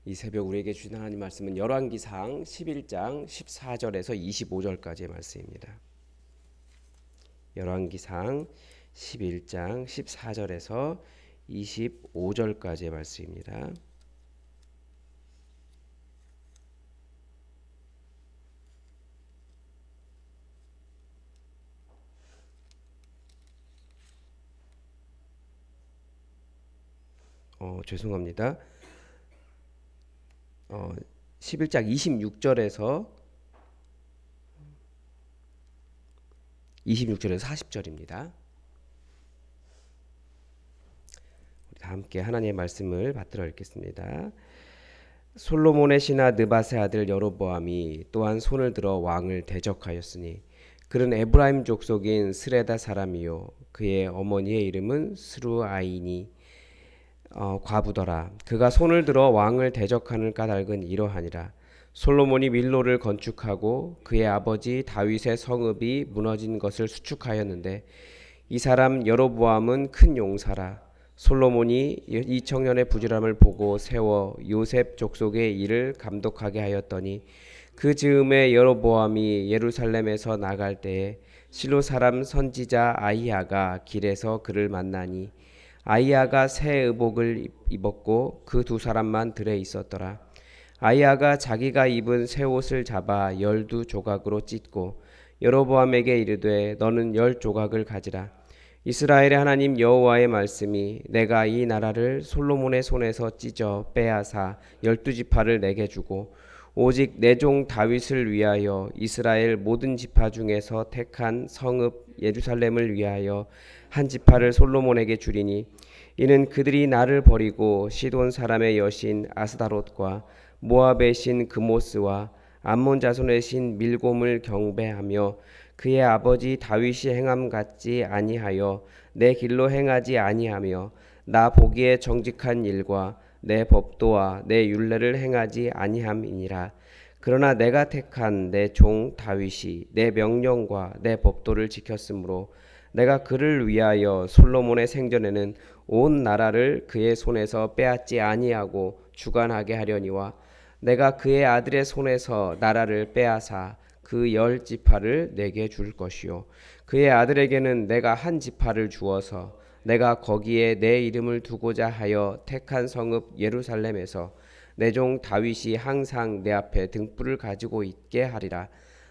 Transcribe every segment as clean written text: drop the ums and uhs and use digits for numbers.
이 새벽 우리에게 주신 하나님 말씀은 열왕기상 11장 14절에서 25절까지의 말씀입니다. 열왕기상 11장 14절에서 25절까지의 말씀입니다. 죄송합니다. 11장 26절에서 40절입니다. 우리 다 함께 하나님의 말씀을 받들어 읽겠습니다. 솔로몬의 신하 느밧의 아들 여로보암이 또한 손을 들어 왕을 대적하였으니 그는 에브라임 족속인 스레다 사람이요 그의 어머니의 이름은 스루아이니 과부더라. 그가 손을 들어 왕을 대적하는 까닭은 이러하니라. 솔로몬이 밀로를 건축하고 그의 아버지 다윗의 성읍이 무너진 것을 수축하였는데 이 사람 여로보암은 큰 용사라. 솔로몬이 이 청년의 부지런함을 보고 세워 요셉 족속의 일을 감독하게 하였더니 그 즈음에 여로보암이 예루살렘에서 나갈 때에 실로 사람 선지자 아히야가 길에서 그를 만나니 아히야가 새 의복을 입었고 그 두 사람만 들에 있었더라. 아히야가 자기가 입은 새 옷을 잡아 12조각으로 찢고 여로보암에게 이르되 너는 10조각을 가지라. 이스라엘의 하나님 여호와의 말씀이 내가 이 나라를 솔로몬의 손에서 찢어 빼앗아 12지파를 내게 주고 오직 내 종 다윗을 위하여 이스라엘 모든 지파 중에서 택한 성읍 예루살렘을 위하여 한 지파를 솔로몬에게 주리니 이는 그들이 나를 버리고 시돈 사람의 여신 아스다롯과 모압의 신 그모스와 암몬 자손의 신 밀곰을 경배하며 그의 아버지 다윗이 행함 같지 아니하여 내 길로 행하지 아니하며 나 보기에 정직한 일과 내 법도와 내 율례를 행하지 아니함이니라. 그러나 내가 택한 내 종 다윗이 내 명령과 내 법도를 지켰으므로 내가 그를 위하여 솔로몬의 생전에는 온 나라를 그의 손에서 빼앗지 아니하고 주관하게 하려니와 내가 그의 아들의 손에서 나라를 빼앗아 그 10지파를 내게 줄 것이요 그의 아들에게는 내가 한 지파를 주어서 내가 거기에 내 이름을 두고자 하여 택한 성읍 예루살렘에서 내 종 다윗이 항상 내 앞에 등불을 가지고 있게 하리라.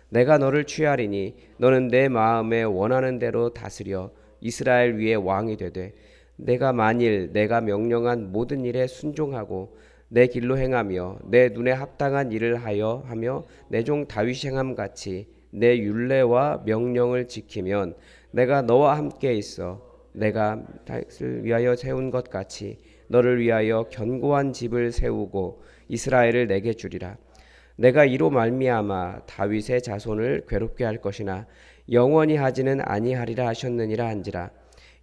내가 너를 취하리니 너는 내 마음에 원하는 대로 다스려 이스라엘 위에 왕이 되되 내가 만일 내가 명령한 모든 일에 순종하고 내 길로 행하며 내 눈에 합당한 일을 하며 내 종 다윗이 행함 같이 내 율례와 명령을 지키면 내가 너와 함께 있어 내가 다윗을 위하여 세운 것 같이 너를 위하여 견고한 집을 세우고 이스라엘을 내게 주리라. 내가 이로 말미암아 다윗의 자손을 괴롭게 할 것이나 영원히 하지는 아니하리라 하셨느니라 한지라.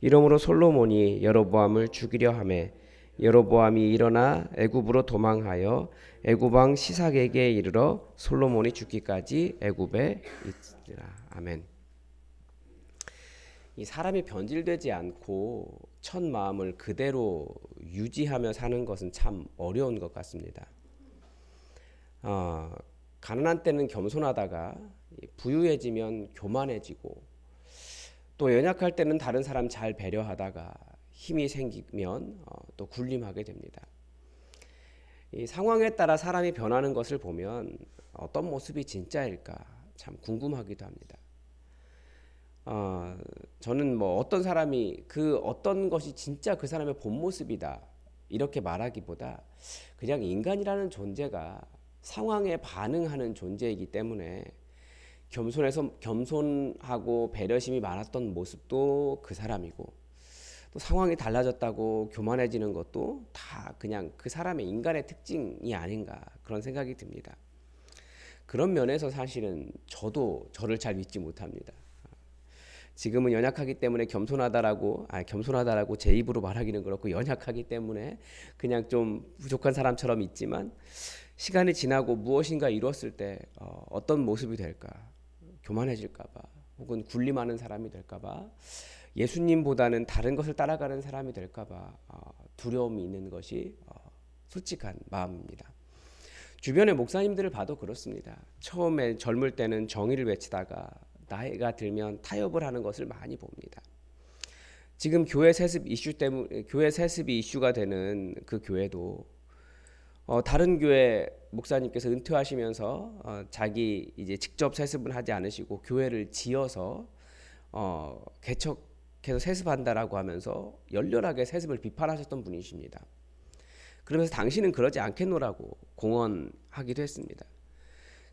이러므로 솔로몬이 여로보암을 죽이려 하매 여로보암이 일어나 애굽으로 도망하여 애굽 왕 시삭에게 이르러 솔로몬이 죽기까지 애굽에 있으라. 아멘. 이 사람이 변질되지 않고 첫 마음을 그대로 유지하며 사는 것은 참 어려운 것 같습니다. 가난한 때는 겸손하다가 부유해지면 교만해지고 또 연약할 때는 다른 사람 잘 배려하다가 힘이 생기면 또 군림하게 됩니다. 이 상황에 따라 사람이 변하는 것을 보면 어떤 모습이 진짜일까 참 궁금하기도 합니다. 저는 뭐 어떤 사람이 그 어떤 것이 진짜 그 사람의 본 모습이다 이렇게 말하기보다 그냥 인간이라는 존재가 상황에 반응하는 존재이기 때문에 겸손하고 배려심이 많았던 모습도 그 사람이고 또 상황이 달라졌다고 교만해지는 것도 다 그냥 그 사람의 인간의 특징이 아닌가 그런 생각이 듭니다. 그런 면에서 사실은 저도 저를 잘 믿지 못합니다. 지금은 연약하기 때문에 겸손하다라고 제 입으로 말하기는 그렇고 연약하기 때문에 그냥 좀 부족한 사람처럼 있지만 시간이 지나고 무엇인가 이뤘을 때 어떤 모습이 될까? 교만해질까봐 혹은 군림하는 사람이 될까봐 예수님보다는 다른 것을 따라가는 사람이 될까봐 두려움이 있는 것이 솔직한 마음입니다. 주변의 목사님들을 봐도 그렇습니다. 처음에 젊을 때는 정의를 외치다가 나이가 들면 타협을 하는 것을 많이 봅니다. 지금 교회 세습 이슈 때문에 교회 세습이 이슈가 되는 그 교회도 다른 교회 목사님께서 은퇴하시면서 자기 이제 직접 세습은 하지 않으시고 교회를 지어서 개척해서 세습한다라고 하면서 열렬하게 세습을 비판하셨던 분이십니다. 그러면서 당신은 그러지 않겠노라고 공언하기도 했습니다.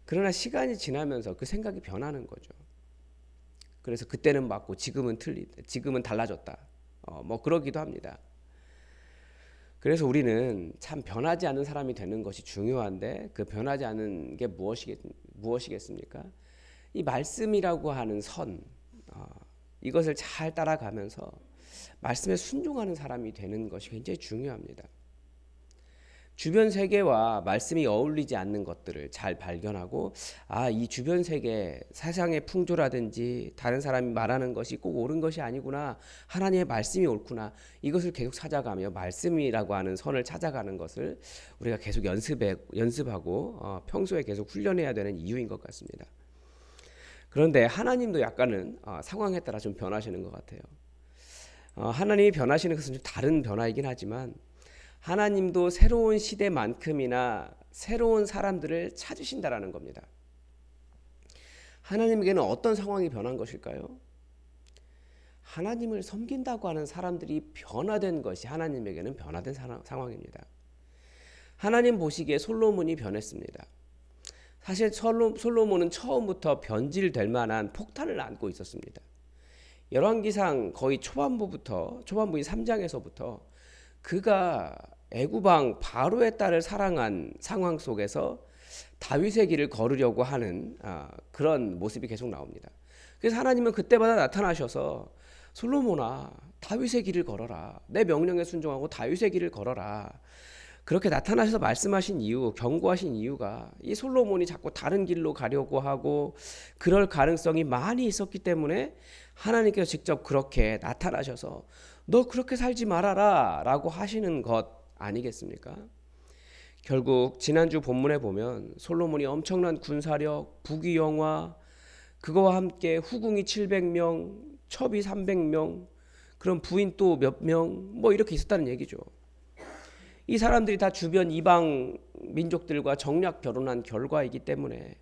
그러나 시간이 지나면서 그 생각이 변하는 거죠. 그래서 그때는 맞고 지금은 달라졌다. 뭐 그러기도 합니다. 그래서 우리는 참 변하지 않는 사람이 되는 것이 중요한데 그 변하지 않는 게 무엇이겠습니까? 이 말씀이라고 하는 선, 이것을 잘 따라가면서 말씀에 순종하는 사람이 되는 것이 굉장히 중요합니다. 주변 세계와 말씀이 어울리지 않는 것들을 잘 발견하고 이 주변 세계 세상의 풍조라든지 다른 사람이 말하는 것이 꼭 옳은 것이 아니구나. 하나님의 말씀이 옳구나. 이것을 계속 찾아가며 말씀이라고 하는 선을 찾아가는 것을 우리가 계속 연습하고 평소에 계속 훈련해야 되는 이유인 것 같습니다. 그런데 하나님도 약간은 상황에 따라 좀 변하시는 것 같아요. 하나님이 변하시는 것은 좀 다른 변화이긴 하지만 하나님도 새로운 시대만큼이나 새로운 사람들을 찾으신다라는 겁니다. 하나님에게는 어떤 상황이 변한 것일까요? 하나님을 섬긴다고 하는 사람들이 변화된 것이 하나님에게는 변화된 상황입니다. 하나님 보시기에 솔로몬이 변했습니다. 사실 솔로몬은 처음부터 변질될 만한 폭탄을 안고 있었습니다. 열왕기상 거의 초반부인 3장에서부터 그가 애구방 바로의 딸을 사랑한 상황 속에서 다윗의 길을 걸으려고 하는 그런 모습이 계속 나옵니다. 그래서 하나님은 그때마다 나타나셔서 솔로몬아 다윗의 길을 걸어라. 내 명령에 순종하고 다윗의 길을 걸어라. 그렇게 나타나셔서 말씀하신 이유, 경고하신 이유가 이 솔로몬이 자꾸 다른 길로 가려고 하고 그럴 가능성이 많이 있었기 때문에 하나님께서 직접 그렇게 나타나셔서 너 그렇게 살지 말아라 라고 하시는 것 아니겠습니까? 결국 지난주 본문에 보면 솔로몬이 엄청난 군사력, 부귀영화, 그거와 함께 후궁이 700명, 첩이 300명, 그런 부인 또 몇 명, 뭐 이렇게 있었다는 얘기죠. 이 사람들이 다 주변 이방 민족들과 정략 결혼한 결과이기 때문에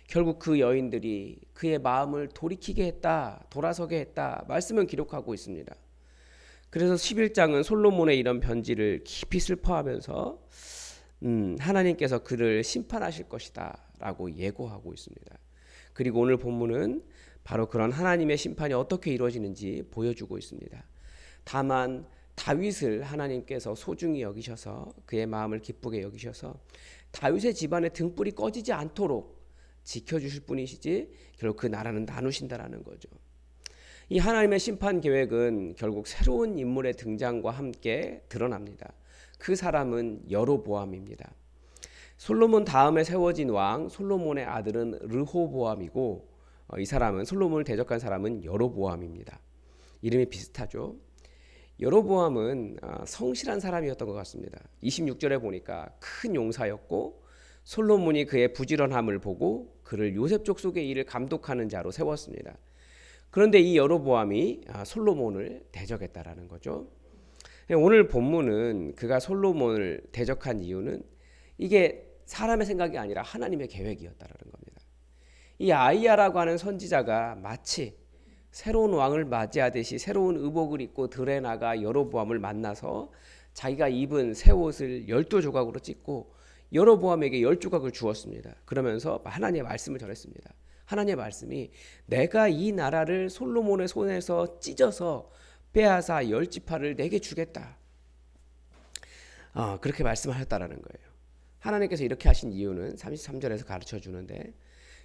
결국 그 여인들이 그의 마음을 돌이키게 했다, 돌아서게 했다, 말씀은 기록하고 있습니다. 그래서 11장은 솔로몬의 이런 변질을 깊이 슬퍼하면서 하나님께서 그를 심판하실 것이다 라고 예고하고 있습니다. 그리고 오늘 본문은 바로 그런 하나님의 심판이 어떻게 이루어지는지 보여주고 있습니다. 다만 다윗을 하나님께서 소중히 여기셔서 그의 마음을 기쁘게 여기셔서 다윗의 집안의 등불이 꺼지지 않도록 지켜주실 분이시지 결국 그 나라는 나누신다라는 거죠. 이 하나님의 심판 계획은 결국 새로운 인물의 등장과 함께 드러납니다. 그 사람은 여로보암입니다. 솔로몬 다음에 세워진 왕 솔로몬의 아들은 르호보암이고 이 사람은 솔로몬을 대적한 사람은 여로보암입니다. 이름이 비슷하죠. 여로보암은 성실한 사람이었던 것 같습니다. 26절에 보니까 큰 용사였고 솔로몬이 그의 부지런함을 보고 그를 요셉 족속의 일을 감독하는 자로 세웠습니다. 그런데 이 여로보암이 솔로몬을 대적했다라는 거죠. 오늘 본문은 그가 솔로몬을 대적한 이유는 이게 사람의 생각이 아니라 하나님의 계획이었다라는 겁니다. 이 아이야라고 하는 선지자가 마치 새로운 왕을 맞이하듯이 새로운 의복을 입고 들에 나가 여로보암을 만나서 자기가 입은 새 옷을 12조각으로 찢고 여로보암에게 10조각을 주었습니다. 그러면서 하나님의 말씀을 전했습니다. 하나님의 말씀이 내가 이 나라를 솔로몬의 손에서 찢어서 빼앗아 10지파를 내게 주겠다. 그렇게 말씀하셨다라는 거예요. 하나님께서 이렇게 하신 이유는 33절에서 가르쳐 주는데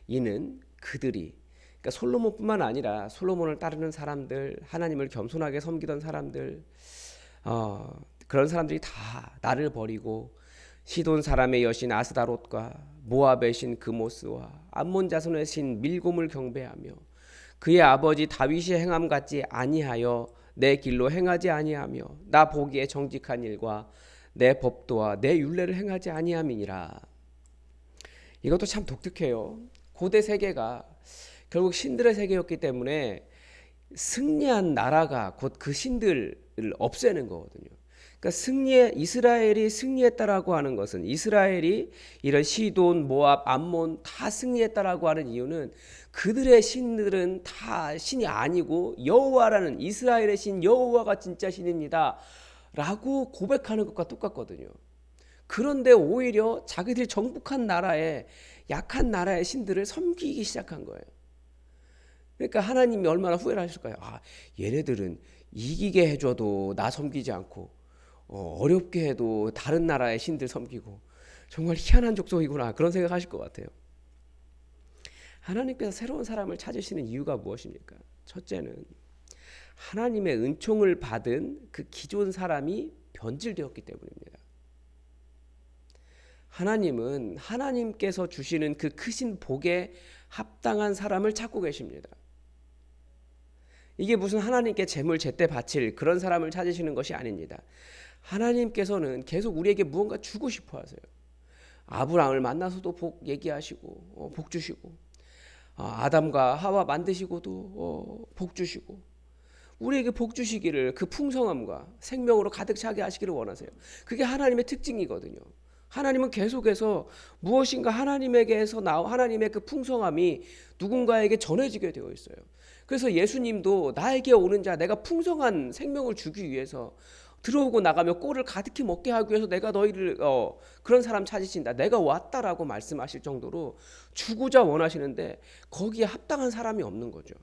이는 그들이 그러니까 솔로몬뿐만 아니라 솔로몬을 따르는 사람들, 하나님을 겸손하게 섬기던 사람들, 그런 사람들이 다 나를 버리고 시돈 사람의 여신 아스다롯과 모압의 신 그모스와 암몬 자손의 신 밀곰을 경배하며 그의 아버지 다윗이 행함 같지 아니하여 내 길로 행하지 아니하며 나 보기에 정직한 일과 내 법도와 내 율례를 행하지 아니함이니라. 이것도 참 독특해요. 고대 세계가 결국 신들의 세계였기 때문에 승리한 나라가 곧 그 신들을 없애는 거거든요. 그러니까 이스라엘이 승리했다라고 하는 것은, 이스라엘이 이런 시돈, 모압, 암몬 다 승리했다라고 하는 이유는 그들의 신들은 다 신이 아니고 여호와라는, 이스라엘의 신 여호와가 진짜 신입니다라고 고백하는 것과 똑같거든요. 그런데 오히려 자기들이 정복한 나라의 약한 나라의 신들을 섬기기 시작한 거예요. 그러니까 하나님이 얼마나 후회를 하실까요? 아, 얘네들은 이기게 해줘도 나 섬기지 않고 어렵게 해도 다른 나라의 신들 섬기고 정말 희한한 족속이구나, 그런 생각하실 것 같아요. 하나님께서 새로운 사람을 찾으시는 이유가 무엇입니까? 첫째는 하나님의 은총을 받은 그 기존 사람이 변질되었기 때문입니다. 하나님은 하나님께서 주시는 그 크신 복에 합당한 사람을 찾고 계십니다. 이게 무슨 하나님께 재물 제때 바칠 그런 사람을 찾으시는 것이 아닙니다. 하나님께서는 계속 우리에게 무언가 주고 싶어 하세요. 아브라함을 만나서도 복 얘기하시고 복 주시고, 아담과 하와 만드시고도 복 주시고, 우리에게 복 주시기를, 그 풍성함과 생명으로 가득 차게 하시기를 원하세요. 그게 하나님의 특징이거든요. 하나님은 계속해서 무엇인가 하나님에게서 나온 하나님의 그 풍성함이 누군가에게 전해지게 되어 있어요. 그래서 예수님도 나에게 오는 자, 내가 풍성한 생명을 주기 위해서, 들어오고 나가며 꼴을 가득히 먹게 하기 위해서 내가 너희를 그런 사람 찾으신다, 내가 왔다라고 말씀하실 정도로 주고자 원하시는데 거기에 합당한 사람이 없는 거죠.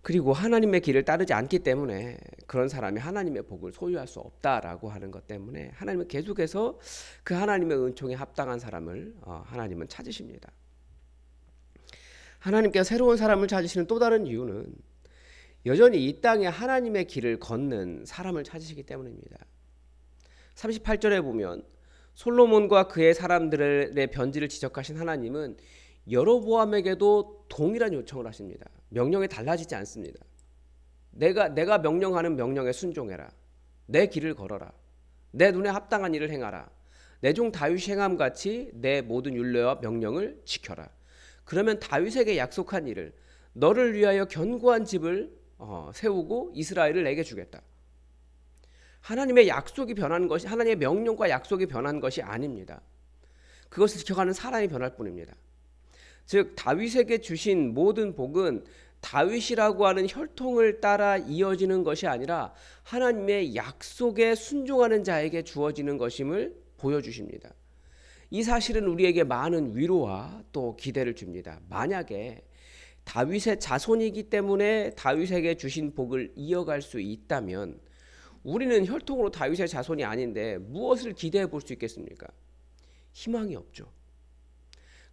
그리고 하나님의 길을 따르지 않기 때문에 그런 사람이 하나님의 복을 소유할 수 없다라고 하는 것 때문에 하나님은 계속해서 그 하나님의 은총에 합당한 사람을 하나님은 찾으십니다. 하나님께서 새로운 사람을 찾으시는 또 다른 이유는 여전히 이 땅에 하나님의 길을 걷는 사람을 찾으시기 때문입니다. 38절에 보면 솔로몬과 그의 사람들의 변질을 지적하신 하나님은 여로보암에게도 동일한 요청을 하십니다. 명령이 달라지지 않습니다. 내가 명령하는 명령에 순종해라. 내 길을 걸어라. 내 눈에 합당한 일을 행하라. 내 종 다윗이 행함같이 내 모든 율례와 명령을 지켜라. 그러면 다윗에게 약속한 일을, 너를 위하여 견고한 집을 세우고 이스라엘을 내게 주겠다. 하나님의 약속이 변한 것이, 하나님의 명령과 약속이 변한 것이 아닙니다. 그것을 지켜가는 사람이 변할 뿐입니다. 즉 다윗에게 주신 모든 복은 다윗이라고 하는 혈통을 따라 이어지는 것이 아니라 하나님의 약속에 순종하는 자에게 주어지는 것임을 보여주십니다. 이 사실은 우리에게 많은 위로와 또 기대를 줍니다. 만약에 다윗의 자손이기 때문에 다윗에게 주신 복을 이어갈 수 있다면 우리는 혈통으로 다윗의 자손이 아닌데 무엇을 기대해 볼 수 있겠습니까? 희망이 없죠.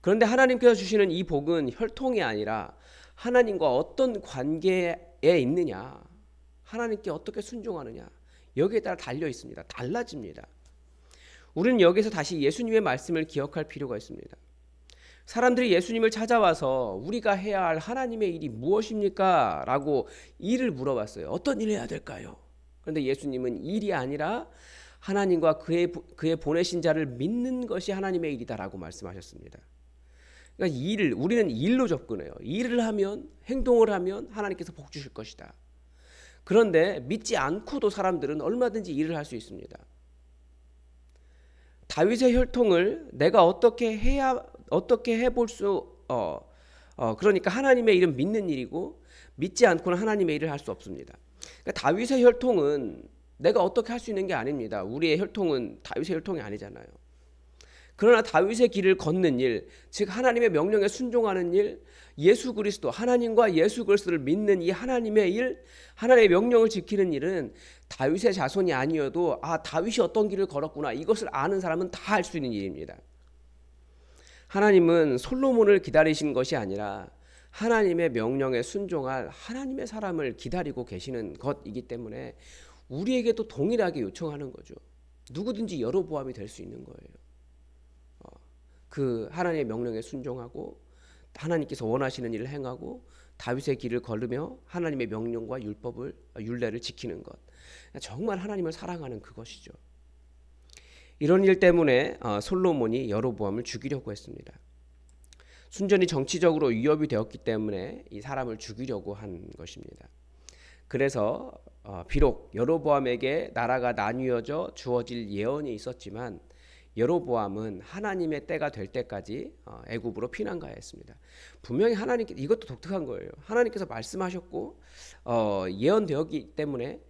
그런데 하나님께서 주시는 이 복은 혈통이 아니라 하나님과 어떤 관계에 있느냐, 하나님께 어떻게 순종하느냐, 여기에 따라 달려 있습니다. 달라집니다. 우리는 여기서 다시 예수님의 말씀을 기억할 필요가 있습니다. 사람들이 예수님을 찾아와서 우리가 해야 할 하나님의 일이 무엇입니까? 라고 일을 물어봤어요. 어떤 일을 해야 될까요? 그런데 예수님은 일이 아니라 하나님과 그의 보내신 자를 믿는 것이 하나님의 일이다라고 말씀하셨습니다. 그러니까 우리는 일로 접근해요. 일을 하면, 행동을 하면 하나님께서 복 주실 것이다. 그런데 믿지 않고도 사람들은 얼마든지 일을 할 수 있습니다. 다윗의 혈통을 내가 어떻게 해볼 수 그러니까 하나님의 일은 믿는 일이고 믿지 않고는 하나님의 일을 할 수 없습니다. 그러니까 다윗의 혈통은 내가 어떻게 할 수 있는 게 아닙니다. 우리의 혈통은 다윗의 혈통이 아니잖아요. 그러나 다윗의 길을 걷는 일, 즉 하나님의 명령에 순종하는 일, 예수 그리스도, 하나님과 예수 그리스도를 믿는 이 하나님의 일, 하나님의 명령을 지키는 일은 다윗의 자손이 아니어도 다윗이 어떤 길을 걸었구나, 이것을 아는 사람은 다 할 수 있는 일입니다. 하나님은 솔로몬을 기다리신 것이 아니라 하나님의 명령에 순종할 하나님의 사람을 기다리고 계시는 것이기 때문에 우리에게도 동일하게 요청하는 거죠. 누구든지 여로보암이 될 수 있는 거예요. 그 하나님의 명령에 순종하고 하나님께서 원하시는 일을 행하고 다윗의 길을 걸으며 하나님의 명령과 율례를 지키는 것, 정말 하나님을 사랑하는 그것이죠. 이런 일 때문에 솔로몬이 여로보암을 죽이려고 했습니다. 순전히 정치적으로 위협이 되었기 때문에 이 사람을 죽이려고 한 것입니다. 그래서 비록 여로보암에게 나라가 나뉘어져 주어질 예언이 있었지만 여로보암은 하나님의 때가 될 때까지 애굽으로 피난가야 했습니다. 분명히 하나님께 이것도 독특한 거예요. 하나님께서 말씀하셨고 예언되었기 때문에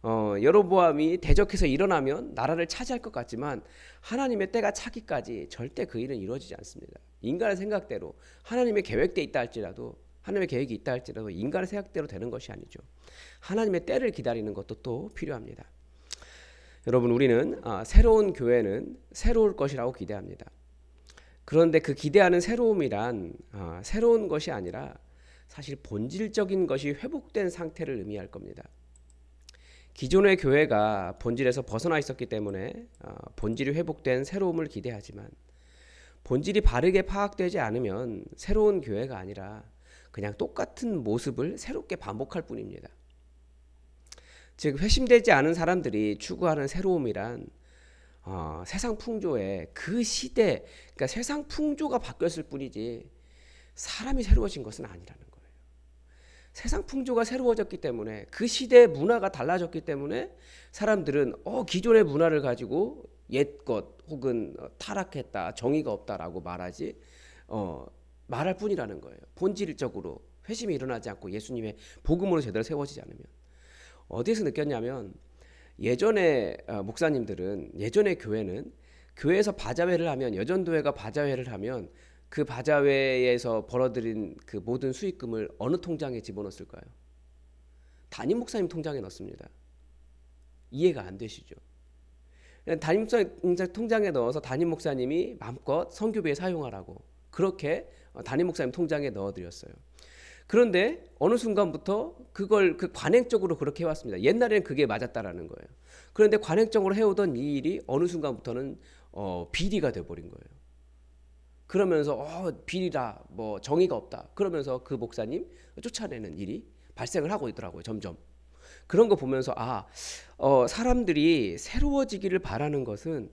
여로보암이 대적해서 일어나면 나라를 차지할 것 같지만 하나님의 때가 차기까지 절대 그 일은 이루어지지 않습니다. 인간의 생각대로 하나님의 계획돼 있다 할지라도 하나님의 계획이 있다 할지라도 인간의 생각대로 되는 것이 아니죠. 하나님의 때를 기다리는 것도 또 필요합니다. 여러분, 우리는 새로운 교회는 새로울 것이라고 기대합니다. 그런데 그 기대하는 새로움이란 새로운 것이 아니라 사실 본질적인 것이 회복된 상태를 의미할 겁니다. 기존의 교회가 본질에서 벗어나 있었기 때문에 본질이 회복된 새로움을 기대하지만 본질이 바르게 파악되지 않으면 새로운 교회가 아니라 그냥 똑같은 모습을 새롭게 반복할 뿐입니다. 즉 회심되지 않은 사람들이 추구하는 새로움이란 세상 풍조에 그 시대, 그러니까 세상 풍조가 바뀌었을 뿐이지 사람이 새로워진 것은 아니라는 거예요. 세상 풍조가 새로워졌기 때문에 그 시대의 문화가 달라졌기 때문에 사람들은 기존의 문화를 가지고 옛것 혹은 타락했다, 정의가 없다라고 말할 뿐이라는 거예요. 본질적으로 회심이 일어나지 않고 예수님의 복음으로 제대로 세워지지 않으면. 어디서 느꼈냐면 예전에 목사님들은 예전의 교회는 교회에서 바자회를 하면 여전도회가 바자회를 하면 그 바자회에서 벌어들인 그 모든 수익금을 어느 통장에 집어넣었을까요? 담임 목사님 통장에 넣습니다. 이해가 안 되시죠? 담임 목사님 통장에 넣어서 담임 목사님이 마음껏 선교비에 사용하라고 그렇게 담임 목사님 통장에 넣어드렸어요. 그런데 어느 순간부터 그걸 관행적으로 그렇게 해왔습니다. 옛날에는 그게 맞았다라는 거예요. 그런데 관행적으로 해오던 이 일이 어느 순간부터는 비리가 돼버린 거예요. 그러면서 비리다, 뭐 정의가 없다. 그러면서 그 목사님 쫓아내는 일이 발생을 하고 있더라고요. 점점. 그런 거 보면서 사람들이 새로워지기를 바라는 것은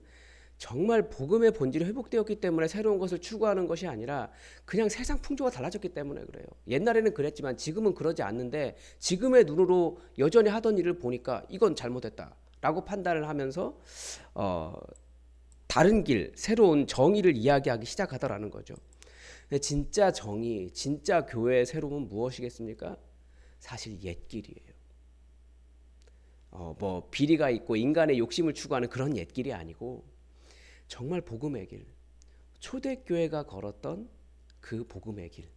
정말 복음의 본질이 회복되었기 때문에 새로운 것을 추구하는 것이 아니라 그냥 세상 풍조가 달라졌기 때문에 그래요. 옛날에는 그랬지만 지금은 그러지 않는데 지금의 눈으로 여전히 하던 일을 보니까 이건 잘못했다라고 판단을 하면서 다른 길, 새로운 정의를 이야기하기 시작하더라는 거죠. 진짜 정의, 진짜 교회의 새로움은 무엇이겠습니까? 사실 옛길이에요. 비리가 있고 인간의 욕심을 추구하는 그런 옛길이 아니고 정말 복음의 길, 초대교회가 걸었던 그 복음의 길,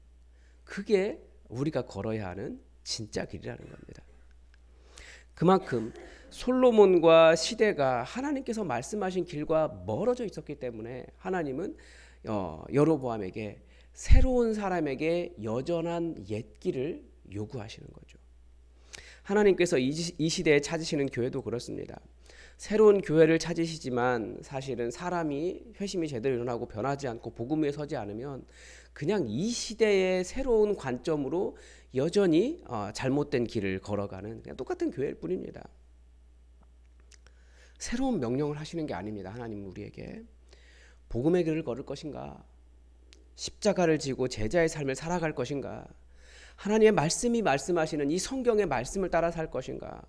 그게 우리가 걸어야 하는 진짜 길이라는 겁니다. 그만큼 솔로몬과 시대가 하나님께서 말씀하신 길과 멀어져 있었기 때문에 하나님은 여로보암에게 새로운 사람에게 여전한 옛길을 요구하시는 거죠. 하나님께서 이 시대에 찾으시는 교회도 그렇습니다. 새로운 교회를 찾으시지만 사실은 사람이 회심이 제대로 일어나고 변하지 않고 복음 위에 서지 않으면 그냥 이 시대의 새로운 관점으로 여전히 잘못된 길을 걸어가는 그냥 똑같은 교회일 뿐입니다. 새로운 명령을 하시는 게 아닙니다. 하나님은 우리에게 복음의 길을 걸을 것인가, 십자가를 지고 제자의 삶을 살아갈 것인가, 하나님의 말씀이 말씀하시는 이 성경의 말씀을 따라 살 것인가,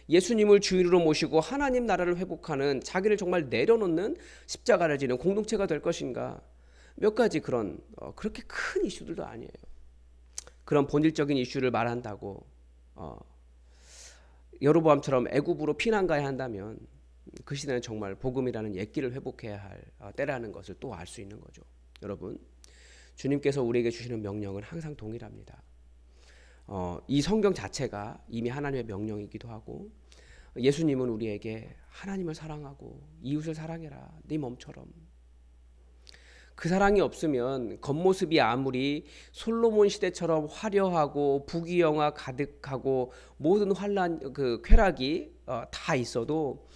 예수님을 주인으로 모시고 하나님 나라를 회복하는 자기를 정말 내려놓는 십자가를 지는 공동체가 될 것인가, 몇 가지 그렇게 큰 이슈들도 아니에요. 그런 본질적인 이슈를 말한다고 여로보암처럼 애굽으로 피난 가야 한다면 그 시대는 정말 복음이라는 옛길을 회복해야 할 때라는 것을 또 알 수 있는 거죠. 여러분, 주님께서 우리에게 주시는 명령은 항상 동일합니다. 이 성경 자체가 이미 하나님의 명령이기도 하고 예수님은 우리에게 하나님을 사랑하고 이웃을 사랑해라 네 몸처럼, 그 사랑이 없으면 겉모습이 아무리 솔로몬 시대처럼 화려하고 부귀영화 가득하고 모든 환란 쾌락이 다 있어도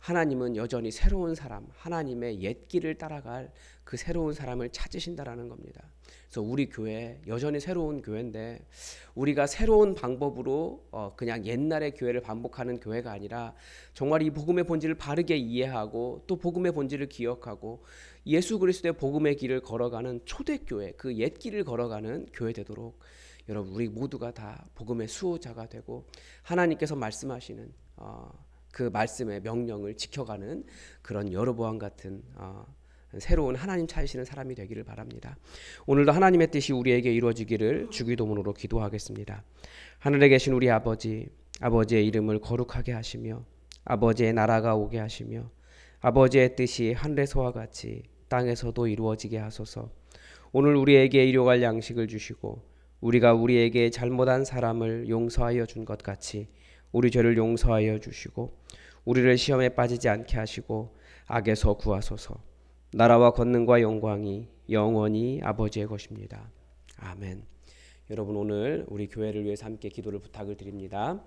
하나님은 여전히 새로운 사람, 하나님의 옛 길을 따라갈 그 새로운 사람을 찾으신다라는 겁니다. 그래서 우리 교회 여전히 새로운 교회인데 우리가 새로운 방법으로 그냥 옛날의 교회를 반복하는 교회가 아니라 정말 이 복음의 본질을 바르게 이해하고 또 복음의 본질을 기억하고 예수 그리스도의 복음의 길을 걸어가는 초대교회, 그 옛 길을 걸어가는 교회 되도록 여러분 우리 모두가 다 복음의 수호자가 되고 하나님께서 말씀하시는 그 말씀의 명령을 지켜가는 그런 여로보암 같은 새로운 하나님 찾으시는 사람이 되기를 바랍니다. 오늘도 하나님의 뜻이 우리에게 이루어지기를 주기도문으로 기도하겠습니다. 하늘에 계신 우리 아버지, 아버지의 이름을 거룩하게 하시며 아버지의 나라가 오게 하시며 아버지의 뜻이 하늘에서와 같이 땅에서도 이루어지게 하소서. 오늘 우리에게 일용할 양식을 주시고 우리가 우리에게 잘못한 사람을 용서하여 준 것 같이 우리 죄를 용서하여 주시고 우리를 시험에 빠지지 않게 하시고 악에서 구하소서. 나라와 권능과 영광이 영원히 아버지의 것입니다. 아멘. 여러분 오늘 우리 교회를 위해서 함께 기도를 부탁을 드립니다.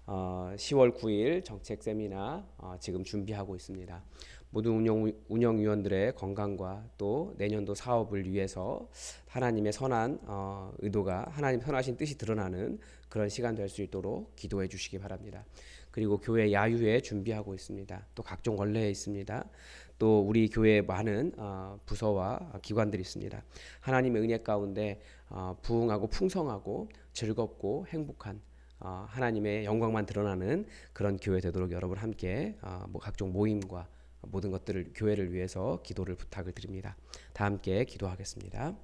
10월 9일 정책 세미나 지금 준비하고 있습니다. 모든 운영위원들의 건강과 또 내년도 사업을 위해서 하나님의 선한 의도가 하나님 선하신 뜻이 드러나는 그런 시간 될 수 있도록 기도해 주시기 바랍니다. 그리고 교회 야유회 준비하고 있습니다. 또 각종 원례에 있습니다. 또 우리 교회에 많은 부서와 기관들이 있습니다. 하나님의 은혜 가운데 부흥하고 풍성하고 즐겁고 행복한 하나님의 영광만 드러나는 그런 교회 되도록 여러분 함께 각종 모임과 모든 것들을 교회를 위해서 기도를 부탁을 드립니다. 다 함께 기도하겠습니다.